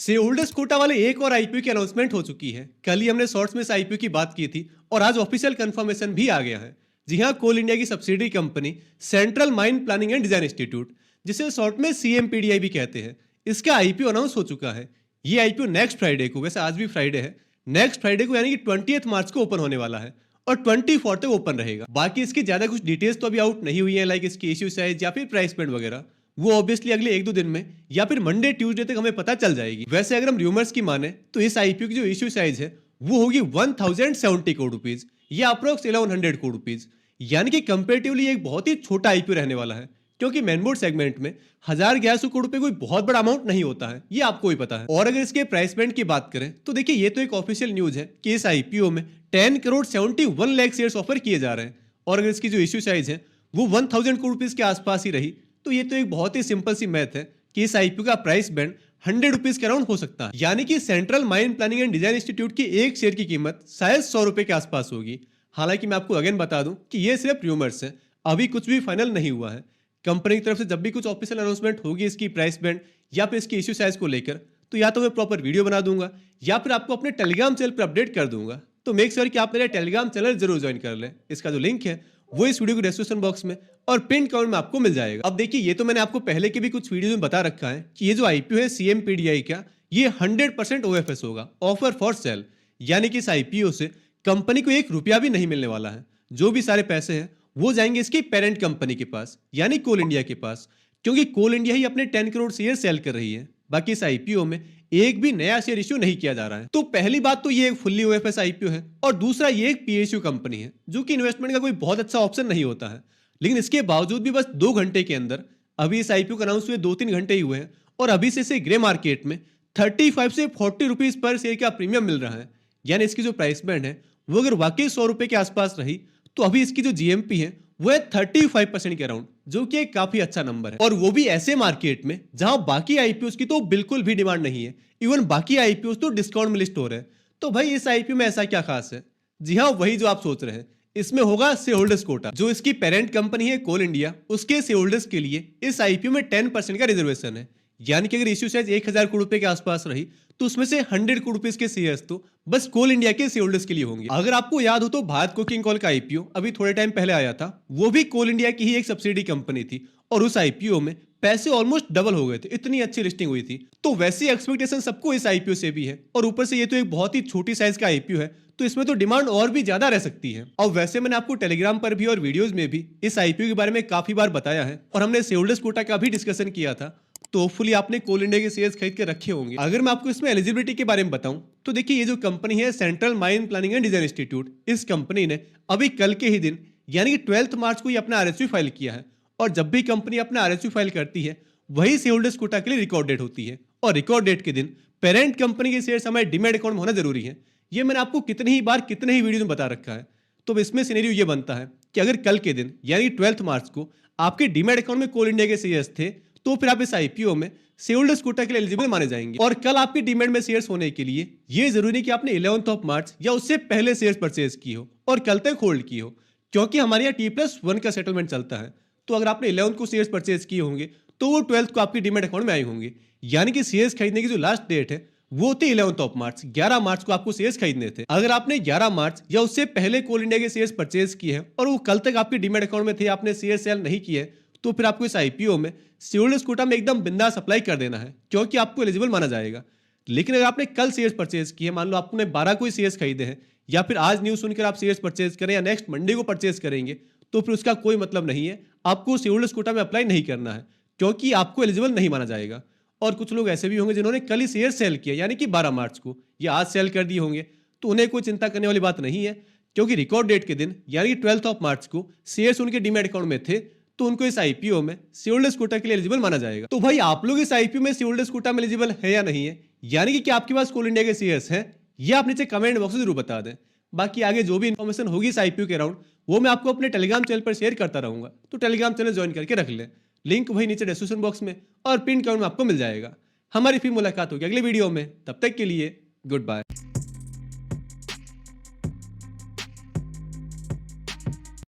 Share holders Kota वाले एक और आईपीओ की अनाउंसमेंट हो चुकी है। कल ही हमने शॉर्ट्स में इस आईपीओ की बात की थी और आज ऑफिशियल कंफर्मेशन भी आ गया है। जी हाँ, कोल इंडिया की subsidiary company central mine planning and design institute, जिसे शॉर्ट में सीएमपीडीआई भी कहते हैं, इसका आईपीओ अनाउंस हो चुका है। ये आईपीओ नेक्स्ट फ्राइडे को, वैसे आज भी फ्राइडे है, नेक्स्ट फ्राइडे को यानी कि 20 मार्च को ओपन होने वाला है और 24 तक ओपन रहेगा। बाकी इसकी ज्यादा कुछ डिटेल्स तो अभी आउट नहीं हुई है, लाइक इसकी इश्यू साइज या फिर प्राइस पॉइंट वगैरह, वो ऑब्वियसली अगले एक दो दिन में या फिर मंडे ट्यूसडे तक हमें पता चल जाएगी। वैसे अगर हम रूमर्स की माने तो इस आईपीओ की जो इश्यू साइज है वो होगी 1070 करोड़ रुपीज या अप्रोक्स 1100 करोड़ रुपीज, यानी कि कंपेरेटिवली एक बहुत ही छोटा आईपीओ रहने वाला है, क्योंकि मेनबोर्ड सेगमेंट में 1100 करोड़ रुपए कोई बहुत बड़ा अमाउंट नहीं होता है, ये आपको भी पता है। और अगर इसके प्राइस बैंड की बात करें तो देखिए, ये तो एक ऑफिशियल न्यूज है कि इस आईपीओ में 10 करोड़ 71 लाख शेयर्स ऑफर किए जा रहे हैं, और अगर इसकी जो इश्यू साइज है वो 1000 करोड़ रुपीज के आसपास ही रही तो ये तो एक बहुत ही सिंपल सी मैथ है कि इस आईपीओ का प्राइस बैंड 100 रुपीज के अराउंड हो सकता है, यानी कि central mine planning and design institute की एक शेयर की कीमत शायद 100 रुपए के आसपास होगी। हालांकि मैं आपको अगेन बता दूं कि ये सिर्फ रूमर्स है, अभी कुछ भी फाइनल नहीं हुआ है। कंपनी की तरफ से जब भी कुछ ऑफिशियल अनाउंसमेंट होगी इसकी प्राइस बैंड या फिर इसकी इश्यू साइज को लेकर, तो या तो मैं प्रॉपर वीडियो बना दूंगा या फिर आपको अपने टेलीग्राम चैनल पर अपडेट कर दूंगा। तो मेक श्योर कि आप मेरे टेलीग्राम चैनल जरूर ज्वाइन कर लें। इसका जो लिंक है वो इस वीडियो के डिस्क्रिप्शन बॉक्स में और पिन कमेंट में आपको मिल जाएगा। अब देखिए, ये तो मैंने आपको पहले के भी कुछ वीडियो में बता रखा है कि ये जो आईपीओ है सीएमपीडीआई का, ये 100% ओएफएस होगा, ऑफर फॉर सेल, यानी कि इस आईपीओ से कंपनी को 1 रुपया भी नहीं मिलने वाला है। जो भी सारे पैसे हैं वो जाएंगे इसकी पेरेंट कंपनी के पास, यानी कोल इंडिया के पास, क्योंकि कोल इंडिया ही अपने 10 करोड़ शेयर सेल कर रही है। बाकी इस आईपीओ में एक भी नया शेयर इश्यू नहीं किया जा रहा है। तो पहली बात तो ये एक फुल्ली ओएफएस आईपीओ है, और दूसरा ये एक पीएसयू कंपनी है, जो कि इन्वेस्टमेंट का कोई बहुत अच्छा ऑप्शन नहीं होता है। लेकिन इसके बावजूद भी बस 2 घंटे के अंदर, अभी इस आईपीओ का अनाउंस हुए 2-3 घंटे ही हुए हैं, और अभी से इसे ग्रे मार्केट में 35 से 40 रुपीज पर शेयर का प्रीमियम मिल रहा है। यानी इसकी जो प्राइस बैंड है वो अगर वाकई 100 रुपए के आसपास रही तो अभी इसकी जो जीएमपी है वो है 35% के अराउंड, जो कि एक काफी अच्छा नंबर है, और वो भी ऐसे मार्केट में जहां बाकी आईपीओ की तो बिल्कुल भी डिमांड नहीं है। इवन बाकी आईपीओ तो डिस्काउंट में लिस्ट हो रहे हैं। तो भाई इस आईपीओ में ऐसा क्या खास है? जी हाँ, वही जो आप सोच रहे हैं, इसमें होगा शेयर होल्डर्स कोटा। जो इसकी पेरेंट कंपनी है कोल इंडिया, उसके शेयर होल्डर्स के लिए इस आईपीओ में 10% का रिजर्वेशन है, यानी कि अगर इश्यू साइज 1000 करोड़ रुपए के आसपास रही तो उसमें से 100 करोड़ रुपए के शेयर्स तो बस कोल इंडिया के शेयर होल्डर्स के लिए होंगे। अगर आपको याद हो तो भारत कोकिंग कोल का आईपीओ अभी थोड़े टाइम पहले आया था, वो भी कोल इंडिया की ही एक सब्सिडी कंपनी थी, और उस आईपीओ में पैसे ऑलमोस्ट डबल हो गए थे, इतनी अच्छी लिस्टिंग हुई थी। तो वैसी एक्सपेक्टेशन सबको इस आईपीओ से भी है, और ऊपर से ये तो एक बहुत ही छोटी साइज का आईपीओ है, तो इसमें तो डिमांड और भी ज्यादा रह सकती है। और वैसे मैंने आपको टेलीग्राम पर भी और वीडियोस में भी इस आईपीओ के बारे में काफी बार बताया है, और हमने शेयर होल्डर्स कोटा का भी डिस्कशन किया था, तो होपफुली आपने कोल इंडिया के शेयर्स खरीद के रखे होंगे। अगर मैं आपको इसमें एलिजिबिलिटी के बारे में बताऊं तो देखिए, ये जो कंपनी है central mine planning and design institute, इस कंपनी ने अभी कल के ही दिन यानी कि 12 मार्च को ही अपना आरएसयू फाइल किया है, और जब भी कंपनी अपना आरएसयू फाइल करती है वही शेयर होल्डर्स कोटा के लिए रिकॉर्ड डेट होती है, और रिकॉर्ड डेट के दिन पेरेंट कंपनी के शेयर्स हमारे डीमैट अकाउंट में होना जरूरी है। ये मैंने आपको कितनी ही बार कितने ही वीडियो में बता रखा है। तो इसमें सिनेरियो ये बनता है कि अगर कल के दिन यानी 12 मार्च को आपके डीमैट अकाउंट में कोल इंडिया के शेयर्स थे, तो फिर आप इस आईपीओ में शेयर होल्डर्स कोटा के लिए एलिजिबल माने जाएंगे। और कल आपके डीमैट में शेयर्स होने के लिए ये जरूरी नहीं कि आपने 11 मार्च या उससे पहले शेयर्स परचेज की हो और कल तक होल्ड की हो, क्योंकि हमारे यहाँ T+1 का सेटलमेंट चलता है। तो अगर आपने 11 को शेयर्स परचेज किए होंगे तो वो 12 को आपके डीमैट अकाउंट में आए होंगे, यानी कि शेयर्स खरीदने की जो लास्ट डेट है वो थी 11 मार्च। 11 मार्च को आपको शेयर्स खरीदने थे। अगर आपने 11 मार्च या उससे पहले कोल इंडिया के शेयर्स परचेज किए हैं और वो कल तक आपके डीमैट अकाउंट में थे, आपने शेयर सेल नहीं किए, तो फिर आपको इस आईपीओ में शेयर होल्डर्स कोटा में एकदम बिंदास अप्लाई कर देना है, क्योंकि आपको एलिजिबल माना जाएगा। लेकिन अगर आपने कल शेयर्स परचेज किए, मान लो आपने 12 को शेयर्स खरीदे हैं, या फिर आज न्यूज सुनकर आप शेयर्स परचेज करें या नेक्स्ट मंडे को परचेज करेंगे, तो फिर उसका कोई मतलब नहीं है, आपको शेयर होल्डर्स कोटा में अप्लाई नहीं करना है, क्योंकि आपको एलिजिबल नहीं माना जाएगा। और कुछ लोग ऐसे भी होंगे जिन्होंने कल ही शेयर सेल किया, यानी कि 12 मार्च को, या आज सेल कर दिए होंगे, तो उन्हें कोई चिंता करने वाली बात नहीं है, क्योंकि रिकॉर्ड डेट के दिन यानी कि 12 मार्च को शेयर्स उनके डीमैट अकाउंट में थे, तो उनको इस आईपीओ में शेयर होल्डर्स कोटा के लिए एलिजिबल माना जाएगा। तो भाई आप लोग इस आईपीओ में शेयर होल्डर्स कोटा में एलिजिबल है या नहीं है, यानी कि क्या आपके पास कोल इंडिया के शेयर्स हैं, ये आप नीचे कमेंट बॉक्स में जरूर बता दें। बाकी आगे जो भी इंफॉर्मेशन होगी इस आईपीओ के अराउंड, वो मैं आपको अपने टेलीग्राम चैनल पर शेयर करता रहूंगा, तो टेलीग्राम चैनल ज्वाइन करके रख लें। लिंक वही नीचे डिस्क्रिप्शन बॉक्स में और पिन कमेंट में आपको मिल जाएगा। हमारी फिर मुलाकात होगी अगले वीडियो में, तब तक के लिए गुड बाय।